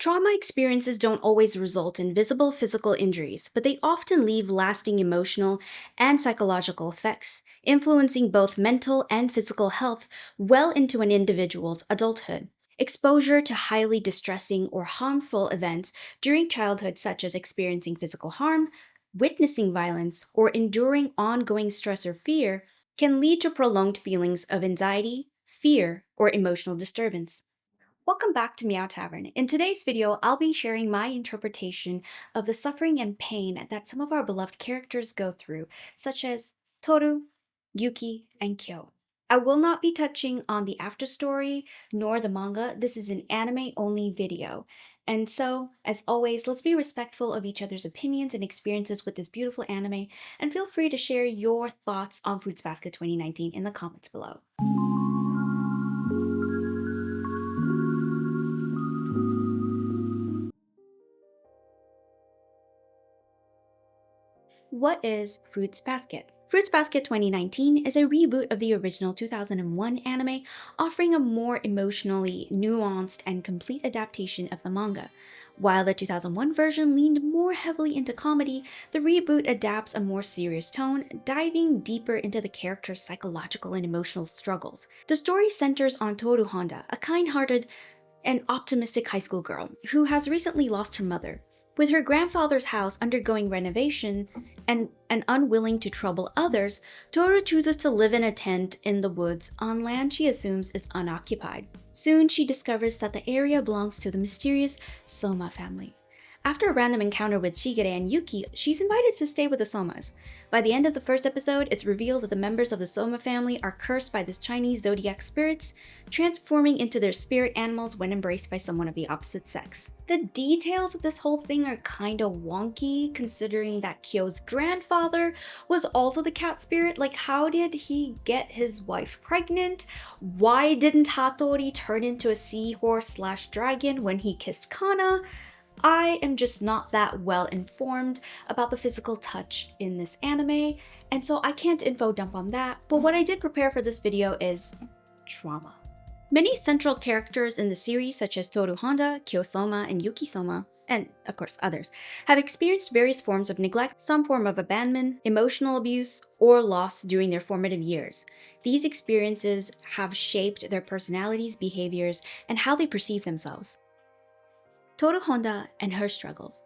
Trauma experiences don't always result in visible physical injuries, but they often leave lasting emotional and psychological effects, influencing both mental and physical health well into an individual's adulthood. Exposure to highly distressing or harmful events during childhood, such as experiencing physical harm, witnessing violence, or enduring ongoing stress or fear, can lead to prolonged feelings of anxiety, fear, or emotional disturbance. Welcome back to Meow Tavern. In today's video, I'll be sharing my interpretation of the suffering and pain that some of our beloved characters go through, such as Tohru, Yuki, and Kyo. I will not be touching on the afterstory nor the manga. This is an anime-only video. And so, as always, let's be respectful of each other's opinions and experiences with this beautiful anime, and feel free to share your thoughts on Fruits Basket 2019 in the comments below. What is Fruits Basket? Fruits Basket 2019 is a reboot of the original 2001 anime, offering a more emotionally nuanced and complete adaptation of the manga. While the 2001 version leaned more heavily into comedy, the reboot adapts a more serious tone, diving deeper into the characters' psychological and emotional struggles. The story centers on Tohru Honda, a kind-hearted and optimistic high school girl who has recently lost her mother. With her grandfather's house undergoing renovation and unwilling to trouble others, Tohru chooses to live in a tent in the woods on land she assumes is unoccupied. Soon she discovers that the area belongs to the mysterious Sohma family. After a random encounter with Shigure and Yuki, she's invited to stay with the Sohmas. By the end of the first episode, it's revealed that the members of the Sohma family are cursed by this Chinese zodiac spirits, transforming into their spirit animals when embraced by someone of the opposite sex. The details of this whole thing are kinda wonky, considering that Kyo's grandfather was also the cat spirit. Like, how did he get his wife pregnant? Why didn't Hattori turn into a seahorse/dragon when he kissed Kana? I am just not that well informed about the physical touch in this anime, and so I can't info dump on that, but what I did prepare for this video is trauma. Many central characters in the series, such as Tohru Honda, Kyo Sohma, and Yuki Sohma, and of course others, have experienced various forms of neglect, some form of abandonment, emotional abuse, or loss during their formative years. These experiences have shaped their personalities, behaviors, and how they perceive themselves. Tohru Honda and her struggles.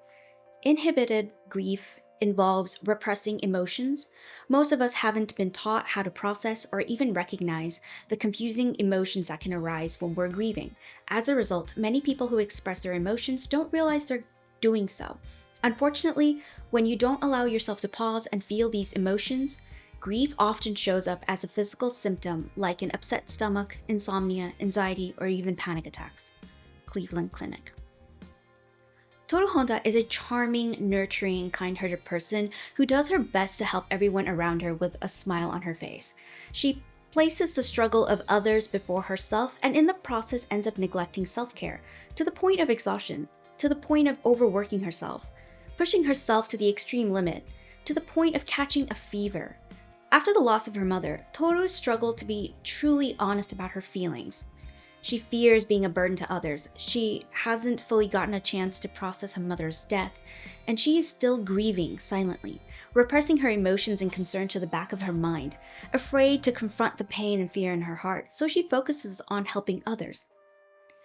Inhibited grief involves repressing emotions. Most of us haven't been taught how to process or even recognize the confusing emotions that can arise when we're grieving. As a result, many people who express their emotions don't realize they're doing so. Unfortunately, when you don't allow yourself to pause and feel these emotions, grief often shows up as a physical symptom like an upset stomach, insomnia, anxiety, or even panic attacks. Cleveland Clinic. Tohru Honda is a charming, nurturing, kind-hearted person who does her best to help everyone around her with a smile on her face. She places the struggle of others before herself and in the process ends up neglecting self-care, to the point of exhaustion, to the point of overworking herself, pushing herself to the extreme limit, to the point of catching a fever. After the loss of her mother, Tohru struggled to be truly honest about her feelings. She fears being a burden to others. She hasn't fully gotten a chance to process her mother's death, and she is still grieving silently, repressing her emotions and concerns to the back of her mind, afraid to confront the pain and fear in her heart, so she focuses on helping others.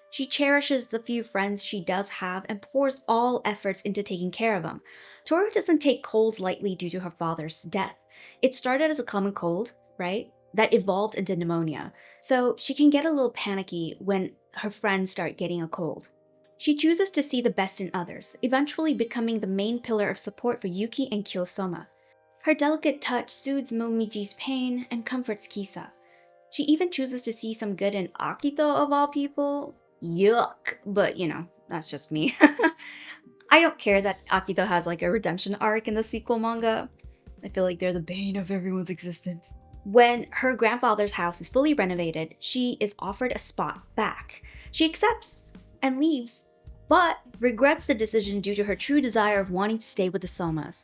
She cherishes the few friends she does have and pours all efforts into taking care of them. Tohru doesn't take colds lightly due to her father's death. It started as a common cold, right? That evolved into pneumonia, so she can get a little panicky when her friends start getting a cold. She chooses to see the best in others, eventually becoming the main pillar of support for Yuki and Kyo Sohma. Her delicate touch soothes Momiji's pain and comforts Kisa. She even chooses to see some good in Akito of all people. Yuck, but you know, that's just me. I don't care that Akito has like a redemption arc in the sequel manga. I feel like they're the bane of everyone's existence. When her grandfather's house is fully renovated, she is offered a spot back. She accepts and leaves, but regrets the decision due to her true desire of wanting to stay with the Sohmas.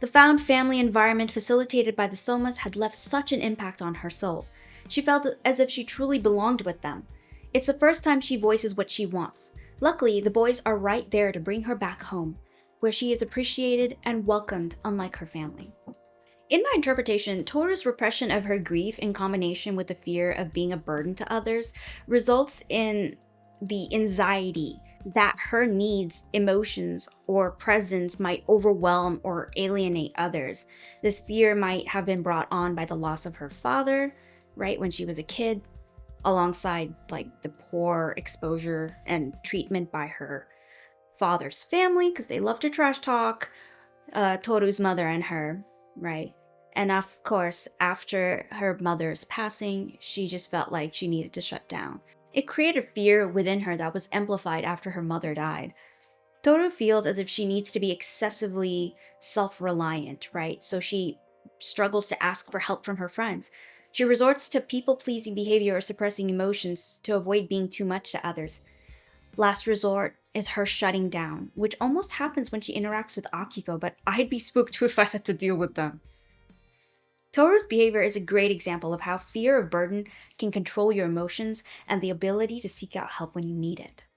The found family environment facilitated by the Sohmas had left such an impact on her soul. She felt as if she truly belonged with them. It's the first time she voices what she wants, Luckily, the boys are right there to bring her back home, where she is appreciated and welcomed unlike her family. In my interpretation, Tohru's repression of her grief in combination with the fear of being a burden to others results in the anxiety that her needs, emotions, or presence might overwhelm or alienate others. This fear might have been brought on by the loss of her father, right, when she was a kid, alongside like the poor exposure and treatment by her father's family because they love to trash talk Tohru's mother and her, right? And of course, after her mother's passing, she just felt like she needed to shut down. It created fear within her that was amplified after her mother died. Tohru feels as if she needs to be excessively self-reliant, right? So she struggles to ask for help from her friends. She resorts to people-pleasing behavior or suppressing emotions to avoid being too much to others. Last resort is her shutting down, which almost happens when she interacts with Akito, but I'd be spooked too if I had to deal with them. Tohru's behavior is a great example of how fear of burden can control your emotions and the ability to seek out help when you need it.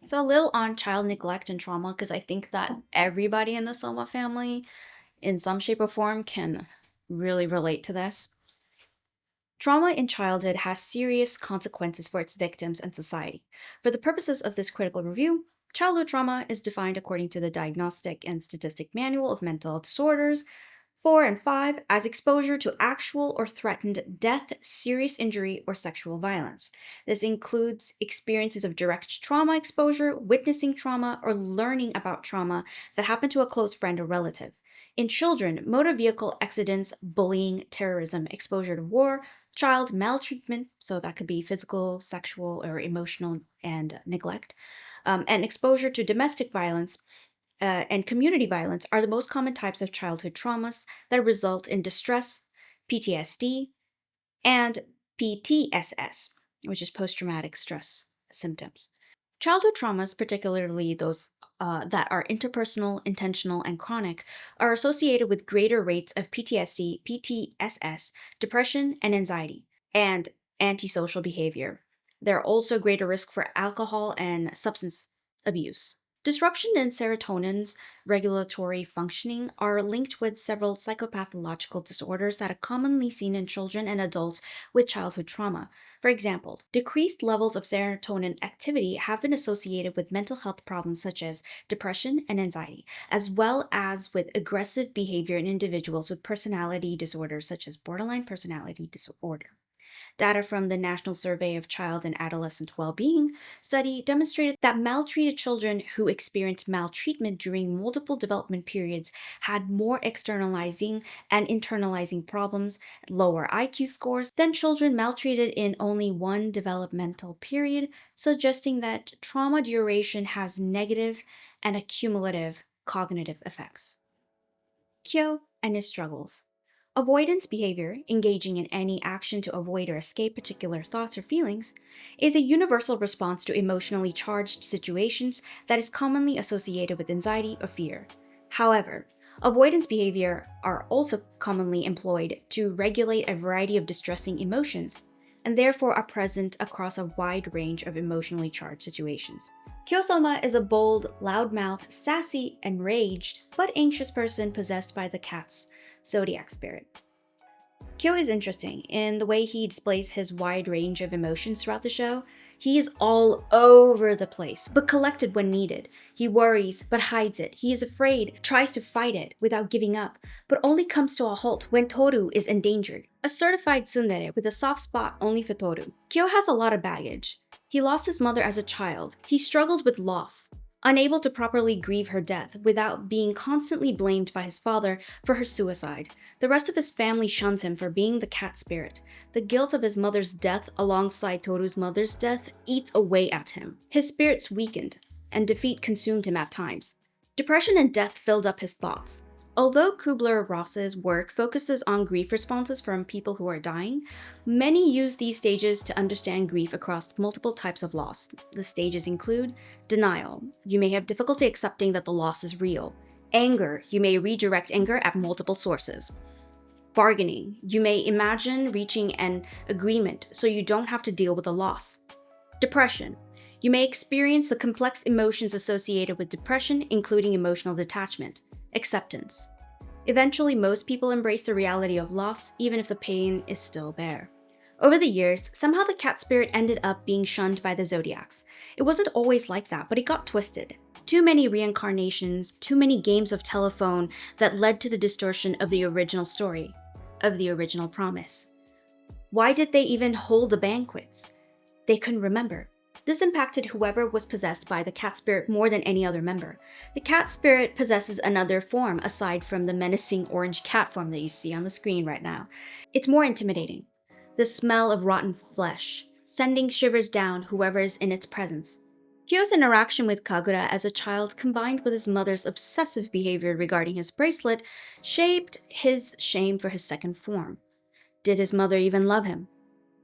So a little on child neglect and trauma, because I think that everybody in the Sohma family, in some shape or form, can really relate to this. Trauma in childhood has serious consequences for its victims and society. For the purposes of this critical review, childhood trauma is defined according to the Diagnostic and Statistic Manual of Mental Disorders 4 and 5 as exposure to actual or threatened death, serious injury, or sexual violence. This includes experiences of direct trauma exposure, witnessing trauma, or learning about trauma that happened to a close friend or relative. In children, motor vehicle accidents, bullying, terrorism, exposure to war, child maltreatment, so that could be physical, sexual, or emotional, and neglect, and exposure to domestic violence and community violence are the most common types of childhood traumas that result in distress, PTSD, and PTSS, which is post-traumatic stress symptoms. Childhood traumas, particularly those that are interpersonal, intentional, and chronic, are associated with greater rates of PTSD, PTSS, depression, and anxiety, and antisocial behavior. There are also greater risk for alcohol and substance abuse. Disruption in serotonin's regulatory functioning are linked with several psychopathological disorders that are commonly seen in children and adults with childhood trauma. For example, decreased levels of serotonin activity have been associated with mental health problems such as depression and anxiety, as well as with aggressive behavior in individuals with personality disorders such as borderline personality disorder. Data from the National Survey of Child and Adolescent Well-Being study demonstrated that maltreated children who experienced maltreatment during multiple development periods had more externalizing and internalizing problems, lower IQ scores than children maltreated in only one developmental period, suggesting that trauma duration has negative and accumulative cognitive effects. Kyo and his struggles. Avoidance behavior, engaging in any action to avoid or escape particular thoughts or feelings, is a universal response to emotionally charged situations that is commonly associated with anxiety or fear. However, avoidance behavior are also commonly employed to regulate a variety of distressing emotions, and therefore are present across a wide range of emotionally charged situations. Kyo-Sohma is a bold, loudmouth, sassy, enraged, but anxious person possessed by the cat's zodiac spirit. Kyo is interesting in the way he displays his wide range of emotions throughout the show. He is all over the place, but collected when needed. He worries, but hides it. He is afraid, tries to fight it without giving up, but only comes to a halt when Tohru is endangered. A certified tsundere with a soft spot only for Tohru. Kyo has a lot of baggage. He lost his mother as a child. He struggled with loss, unable to properly grieve her death without being constantly blamed by his father for her suicide. The rest of his family shuns him for being the cat spirit. The guilt of his mother's death alongside Tohru's mother's death eats away at him. His spirits weakened, and defeat consumed him at times. Depression and death filled up his thoughts. Although Kubler-Ross's work focuses on grief responses from people who are dying, many use these stages to understand grief across multiple types of loss. The stages include denial. You may have difficulty accepting that the loss is real. Anger. You may redirect anger at multiple sources. Bargaining. You may imagine reaching an agreement so you don't have to deal with the loss. Depression. You may experience the complex emotions associated with depression, including emotional detachment, acceptance. Eventually, most people embrace the reality of loss, even if the pain is still there. Over the years, somehow the cat spirit ended up being shunned by the zodiacs. It wasn't always like that, but it got twisted. Too many reincarnations, too many games of telephone that led to the distortion of the original story, of the original promise. Why did they even hold the banquets? They couldn't remember. This impacted whoever was possessed by the cat spirit more than any other member. The cat spirit possesses another form aside from the menacing orange cat form that you see on the screen right now. It's more intimidating. The smell of rotten flesh, sending shivers down whoever is in its presence. Kyo's interaction with Kagura as a child, combined with his mother's obsessive behavior regarding his bracelet, shaped his shame for his second form. Did his mother even love him?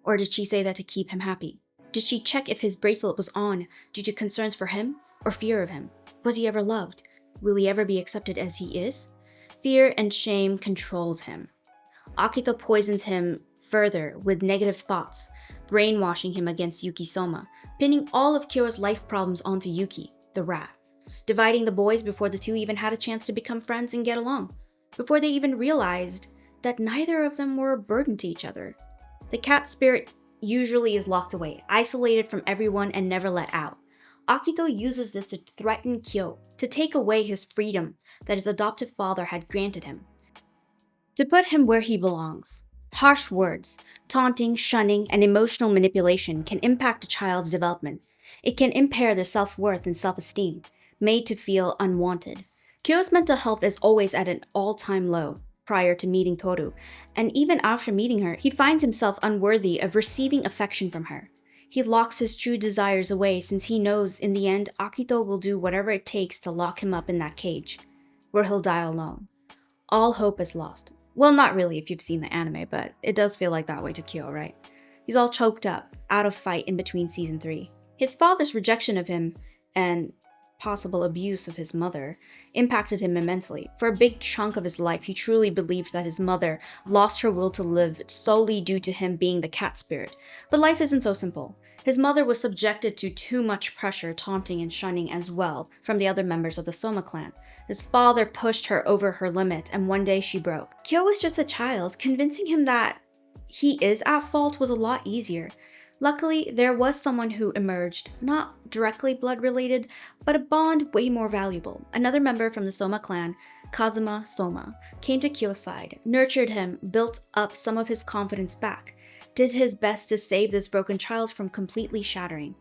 Or did she say that to keep him happy? Did she check if his bracelet was on due to concerns for him or fear of him? Was he ever loved? Will he ever be accepted as he is? Fear and shame controlled him. Akito poisons him further with negative thoughts, brainwashing him against Yuki Sohma, pinning all of Kyo's life problems onto Yuki, the rat, dividing the boys before the two even had a chance to become friends and get along, before they even realized that neither of them were a burden to each other. The cat spirit usually is locked away, isolated from everyone and never let out. Akito uses this to threaten Kyo, to take away his freedom that his adoptive father had granted him, to put him where he belongs. Harsh words, taunting, shunning, and emotional manipulation can impact a child's development. It can impair their self-worth and self-esteem, made to feel unwanted. Kyo's mental health is always at an all-time low prior to meeting Tohru, and even after meeting her, he finds himself unworthy of receiving affection from her. He locks his true desires away since he knows in the end Akito will do whatever it takes to lock him up in that cage, where he'll die alone. All hope is lost. Well, not really if you've seen the anime, but it does feel like that way to Kyo, right? He's all choked up, out of fight in between season 3. His father's rejection of him and possible abuse of his mother impacted him immensely. For a big chunk of his life, he truly believed that his mother lost her will to live solely due to him being the cat spirit. But life isn't so simple. His mother was subjected to too much pressure, taunting, and shunning as well from the other members of the Sohma clan. His father pushed her over her limit, and one day she broke. Kyo was just a child. Convincing him that he is at fault was a lot easier. Luckily, there was someone who emerged, not directly blood-related, but a bond way more valuable. Another member from the Sohma clan, Kazuma Sohma, came to Kyo's side, nurtured him, built up some of his confidence back, did his best to save this broken child from completely shattering.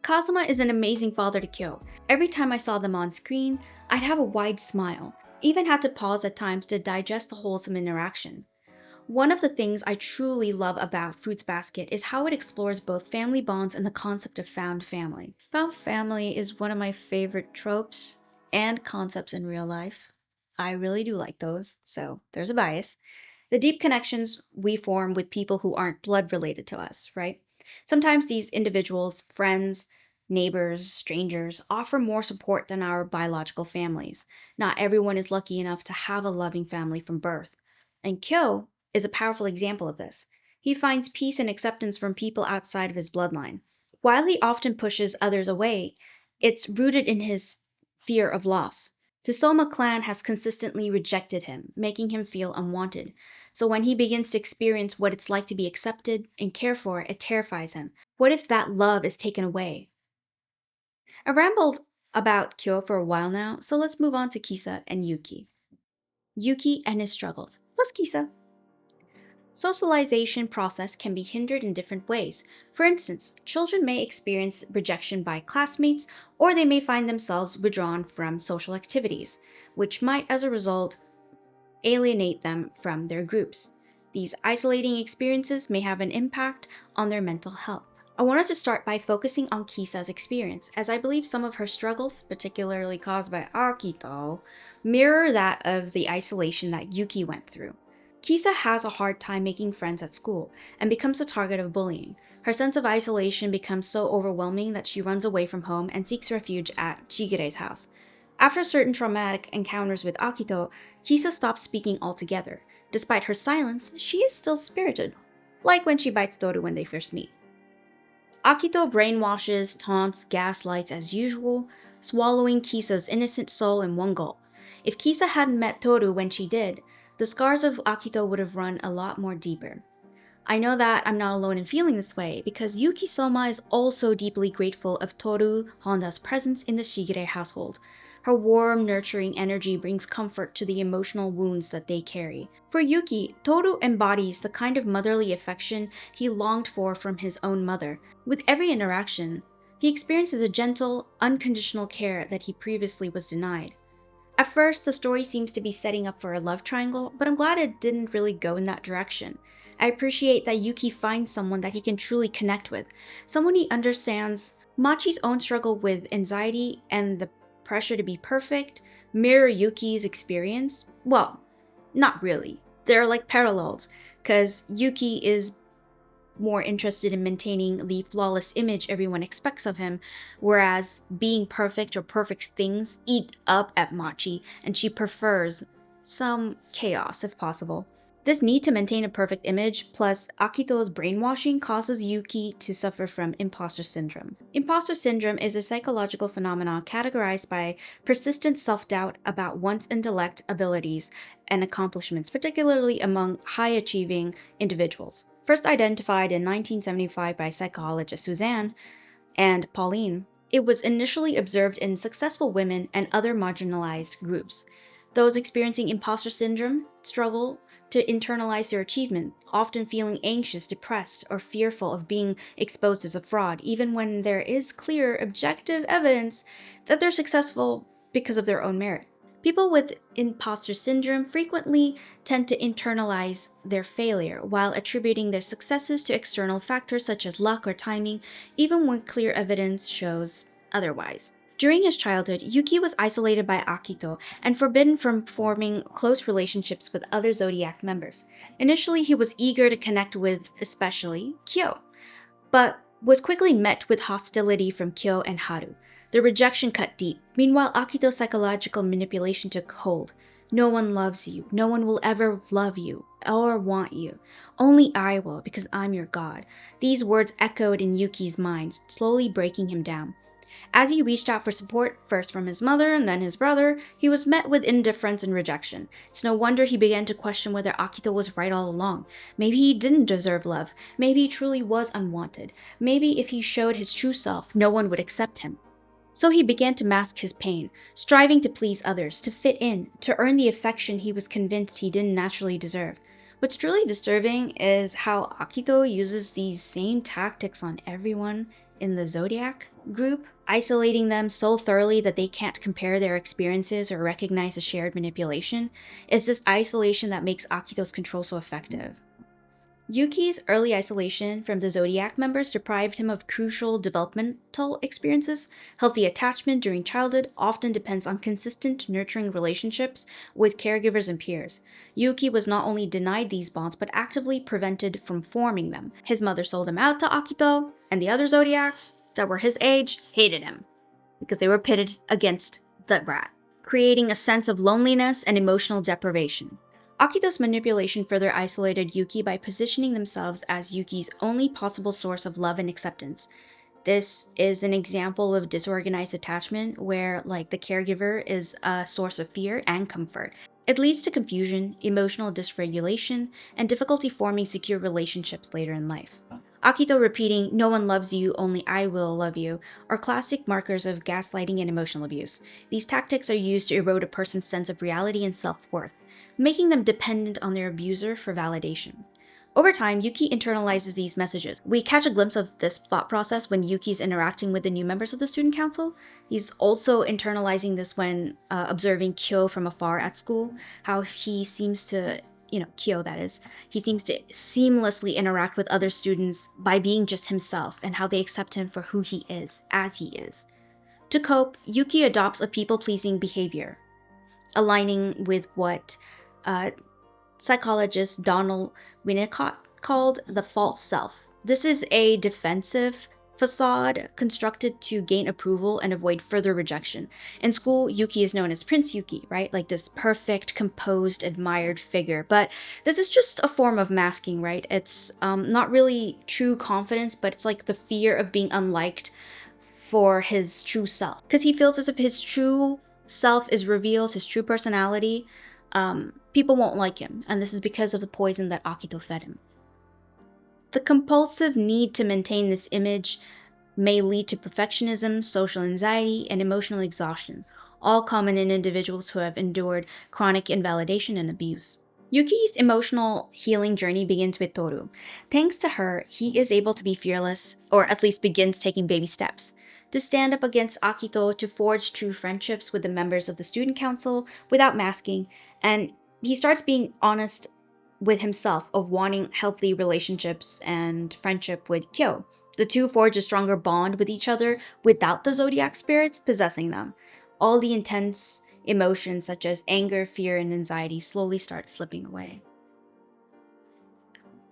Kazuma is an amazing father to Kyo. Every time I saw them on screen, I'd have a wide smile, even had to pause at times to digest the wholesome interaction. One of the things I truly love about Fruits Basket is how it explores both family bonds and the concept of found family. Found family is one of my favorite tropes and concepts in real life. I really do like those, so there's a bias. The deep connections we form with people who aren't blood related to us, right? Sometimes these individuals, friends, neighbors, strangers, offer more support than our biological families. Not everyone is lucky enough to have a loving family from birth. And Kyo is a powerful example of this. He finds peace and acceptance from people outside of his bloodline. While he often pushes others away, it's rooted in his fear of loss. The Sohma clan has consistently rejected him, making him feel unwanted. So when he begins to experience what it's like to be accepted and cared for, it terrifies him. What if that love is taken away? I rambled about Kyo for a while now, so let's move on to Kisa and Yuki. Yuki and his struggles, plus Kisa. Socialization process can be hindered in different ways. For instance, children may experience rejection by classmates, or they may find themselves withdrawn from social activities, which might, as a result, alienate them from their groups. These isolating experiences may have an impact on their mental health. I wanted to start by focusing on Kisa's experience, as I believe some of her struggles, particularly caused by Akito, mirror that of the isolation that Yuki went through. Kisa has a hard time making friends at school and becomes the target of bullying. Her sense of isolation becomes so overwhelming that she runs away from home and seeks refuge at Shigere's house. After certain traumatic encounters with Akito, Kisa stops speaking altogether. Despite her silence, she is still spirited, like when she bites Tohru when they first meet. Akito brainwashes, taunts, gaslights as usual, swallowing Kisa's innocent soul in one gulp. If Kisa hadn't met Tohru when she did, the scars of Akito would have run a lot more deeper. I know that I'm not alone in feeling this way, because Yuki Sohma is also deeply grateful of Tohru Honda's presence in the Shigure household. Her warm, nurturing energy brings comfort to the emotional wounds that they carry. For Yuki, Tohru embodies the kind of motherly affection he longed for from his own mother. With every interaction, he experiences a gentle, unconditional care that he previously was denied. At first, the story seems to be setting up for a love triangle, but I'm glad it didn't really go in that direction. I appreciate that Yuki finds someone that he can truly connect with, someone he understands. Machi's own struggle with anxiety and the pressure to be perfect mirror Yuki's experience. Well, not really. They're like parallels, because Yuki is more interested in maintaining the flawless image everyone expects of him, whereas being perfect or perfect things eat up at Machi, and she prefers some chaos if possible. This need to maintain a perfect image plus Akito's brainwashing causes Yuki to suffer from imposter syndrome. Imposter syndrome is a psychological phenomenon categorized by persistent self-doubt about one's intellect, abilities, and accomplishments, particularly among high-achieving individuals. First identified in 1975 by psychologists Suzanne and Pauline, it was initially observed in successful women and other marginalized groups. Those experiencing imposter syndrome struggle to internalize their achievement, often feeling anxious, depressed, or fearful of being exposed as a fraud, even when there is clear, objective evidence that they're successful because of their own merit. People with imposter syndrome frequently tend to internalize their failure while attributing their successes to external factors such as luck or timing, even when clear evidence shows otherwise. During his childhood, Yuki was isolated by Akito and forbidden from forming close relationships with other Zodiac members. Initially, he was eager to connect with, especially, Kyo, but was quickly met with hostility from Kyo and Haru. The rejection cut deep. Meanwhile, Akito's psychological manipulation took hold. No one loves you. No one will ever love you or want you. Only I will, because I'm your god. These words echoed in Yuki's mind, slowly breaking him down. As he reached out for support, first from his mother and then his brother, he was met with indifference and rejection. It's no wonder he began to question whether Akito was right all along. Maybe he didn't deserve love. Maybe he truly was unwanted. Maybe if he showed his true self, no one would accept him. So he began to mask his pain, striving to please others, to fit in, to earn the affection he was convinced he didn't naturally deserve. What's truly disturbing is how Akito uses these same tactics on everyone in the Zodiac group, isolating them so thoroughly that they can't compare their experiences or recognize a shared manipulation. It's this isolation that makes Akito's control so effective. Yuki's early isolation from the Zodiac members deprived him of crucial developmental experiences. Healthy attachment during childhood often depends on consistent, nurturing relationships with caregivers and peers. Yuki was not only denied these bonds, but actively prevented from forming them. His mother sold him out to Akito, and the other Zodiacs that were his age hated him because they were pitted against the brat, creating a sense of loneliness and emotional deprivation. Akito's manipulation further isolated Yuki by positioning themselves as Yuki's only possible source of love and acceptance. This is an example of disorganized attachment where, like, the caregiver is a source of fear and comfort. It leads to confusion, emotional dysregulation, and difficulty forming secure relationships later in life. Akito repeating, "No one loves you, only I will love you," are classic markers of gaslighting and emotional abuse. These tactics are used to erode a person's sense of reality and self-worth, making them dependent on their abuser for validation. Over time, Yuki internalizes these messages. We catch a glimpse of this thought process when Yuki's interacting with the new members of the student council. He's also internalizing this when observing Kyo from afar at school, how he seems to, Kyo that is, he seems to seamlessly interact with other students by being just himself and how they accept him for who he is, as he is. To cope, Yuki adopts a people-pleasing behavior, aligning with what psychologist Donald Winnicott called the false self. This is a defensive facade constructed to gain approval and avoid further rejection. In school, Yuki is known as Prince Yuki, right? Like this perfect, composed, admired figure. But this is just a form of masking, right? It's not really true confidence, but it's like the fear of being unliked for his true self. Because he feels as if his true self is revealed, his true personality, people won't like him. And this is because of the poison that Akito fed him. The compulsive need to maintain this image may lead to perfectionism, social anxiety, and emotional exhaustion, all common in individuals who have endured chronic invalidation and abuse. Yuki's emotional healing journey begins with Tohru. Thanks to her, he is able to be fearless, or at least begins taking baby steps, to stand up against Akito, to forge true friendships with the members of the student council without masking, and he starts being honest with himself of wanting healthy relationships and friendship with Kyo. The two forge a stronger bond with each other without the zodiac spirits possessing them. All the intense emotions such as anger, fear, and anxiety slowly start slipping away.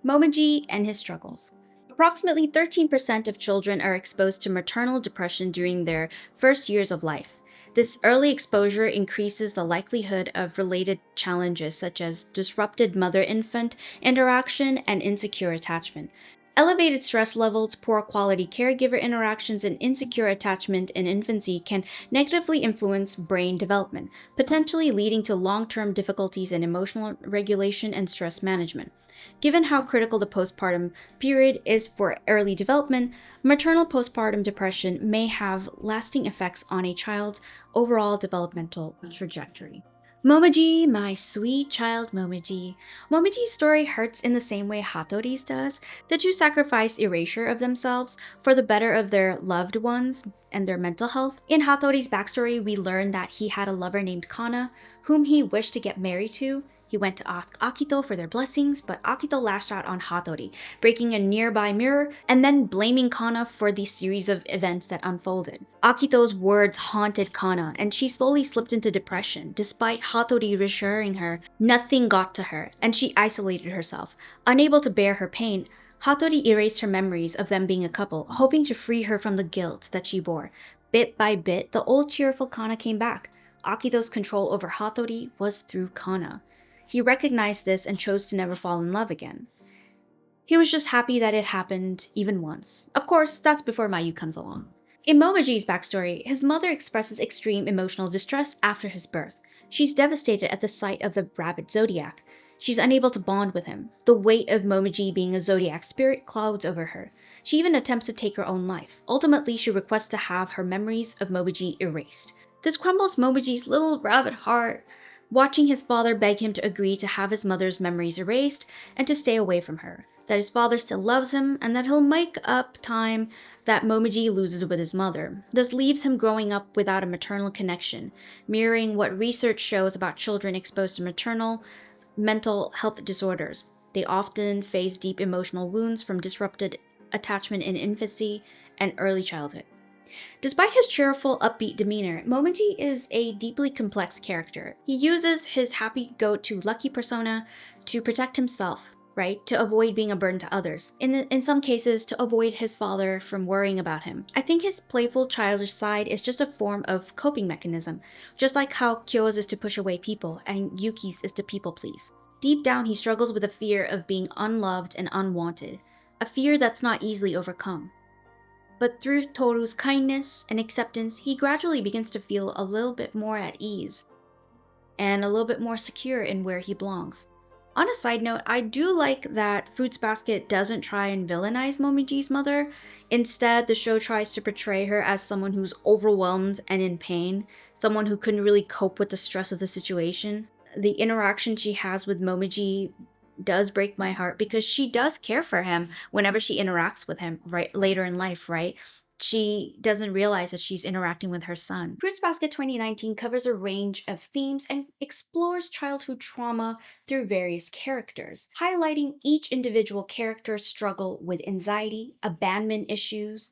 Momiji and his struggles. Approximately 13% of children are exposed to maternal depression during their first years of life. This early exposure increases the likelihood of related challenges such as disrupted mother-infant interaction and insecure attachment. Elevated stress levels, poor quality caregiver interactions, and insecure attachment in infancy can negatively influence brain development, potentially leading to long-term difficulties in emotional regulation and stress management. Given how critical the postpartum period is for early development, maternal postpartum depression may have lasting effects on a child's overall developmental trajectory. Momiji, my sweet child Momiji. Momiji's story hurts in the same way Hatori's does. The two sacrifice erasure of themselves for the better of their loved ones and their mental health. In Hatori's backstory, we learn that he had a lover named Kana, whom he wished to get married to. He went to ask Akito for their blessings, but Akito lashed out on Hatori, breaking a nearby mirror and then blaming Kana for the series of events that unfolded. Akito's words haunted Kana, and she slowly slipped into depression. Despite Hatori reassuring her, nothing got to her, and she isolated herself. Unable to bear her pain, Hatori erased her memories of them being a couple, hoping to free her from the guilt that she bore. Bit by bit, the old cheerful Kana came back. Akito's control over Hatori was through Kana. He recognized this and chose to never fall in love again. He was just happy that it happened even once. Of course, that's before Mayu comes along. In Momoji's backstory, his mother expresses extreme emotional distress after his birth. She's devastated at the sight of the rabbit zodiac. She's unable to bond with him. The weight of Momiji being a zodiac spirit clouds over her. She even attempts to take her own life. Ultimately, she requests to have her memories of Momiji erased. This crumbles Momoji's little rabbit heart, watching his father beg him to agree to have his mother's memories erased and to stay away from her, that his father still loves him and that he'll make up time that Momiji loses with his mother. This leaves him growing up without a maternal connection, mirroring what research shows about children exposed to maternal mental health disorders. They often face deep emotional wounds from disrupted attachment in infancy and early childhood. Despite his cheerful, upbeat demeanor, Momiji is a deeply complex character. He uses his happy-go-to-lucky persona to protect himself, right? To avoid being a burden to others. In some cases, to avoid his father from worrying about him. I think his playful, childish side is just a form of coping mechanism, just like how Kyo's is to push away people and Yuki's is to people please. Deep down, he struggles with a fear of being unloved and unwanted, a fear that's not easily overcome. But through Tohru's kindness and acceptance, he gradually begins to feel a little bit more at ease and a little bit more secure in where he belongs. On a side note, I do like that Fruits Basket doesn't try and villainize Momiji's mother. Instead, the show tries to portray her as someone who's overwhelmed and in pain, someone who couldn't really cope with the stress of the situation. The interaction she has with Momiji does break my heart because she does care for him whenever she interacts with him right later in life, right? She doesn't realize that she's interacting with her son. Fruits Basket 2019 covers a range of themes and explores childhood trauma through various characters, highlighting each individual character's struggle with anxiety, abandonment issues,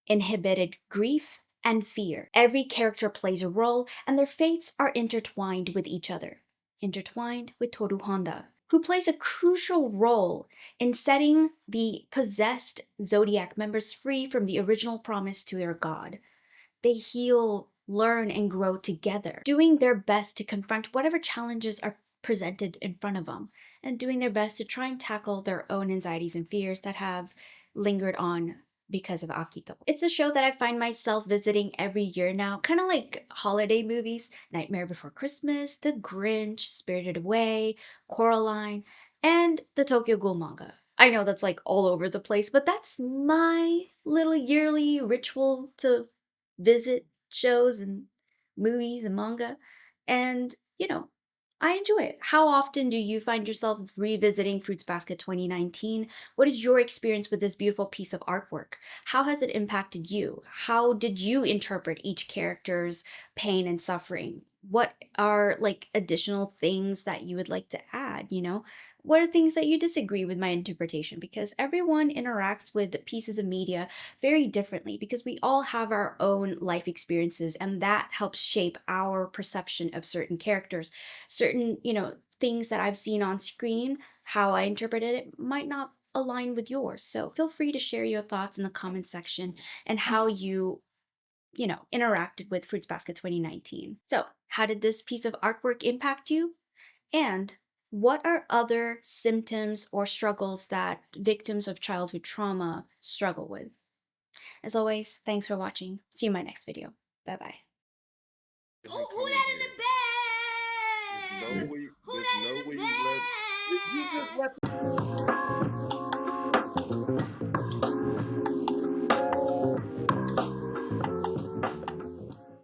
inhibited grief, and fear. Every character plays a role, and their fates are intertwined with each other. Intertwined with Tohru Honda. who plays a crucial role in setting the possessed Zodiac members free from the original promise to their god. They heal, learn, and grow together, doing their best to confront whatever challenges are presented in front of them, and doing their best to try and tackle their own anxieties and fears that have lingered on because of Akito. It's a show that I find myself visiting every year now, kind of like holiday movies, Nightmare Before Christmas, The Grinch, Spirited Away, Coraline, and the Tokyo Ghoul manga. I know that's like all over the place, but that's my little yearly ritual to visit shows and movies and manga. And, I enjoy it. How often do you find yourself revisiting Fruits Basket 2019? What is your experience with this beautiful piece of artwork? How has it impacted you? How did you interpret each character's pain and suffering? What are like additional things that you would like to add, What are things that you disagree with my interpretation? Because everyone interacts with pieces of media very differently because we all have our own life experiences, and that helps shape our perception of certain characters. Certain, things that I've seen on screen, how I interpreted it might not align with yours. So feel free to share your thoughts in the comment section and how you interacted with Fruits Basket 2019. So, how did this piece of artwork impact you? And what are other symptoms or struggles that victims of childhood trauma struggle with? As always, thanks for watching. See you in my next video. Bye-bye. Who that in the bed? There's no way you let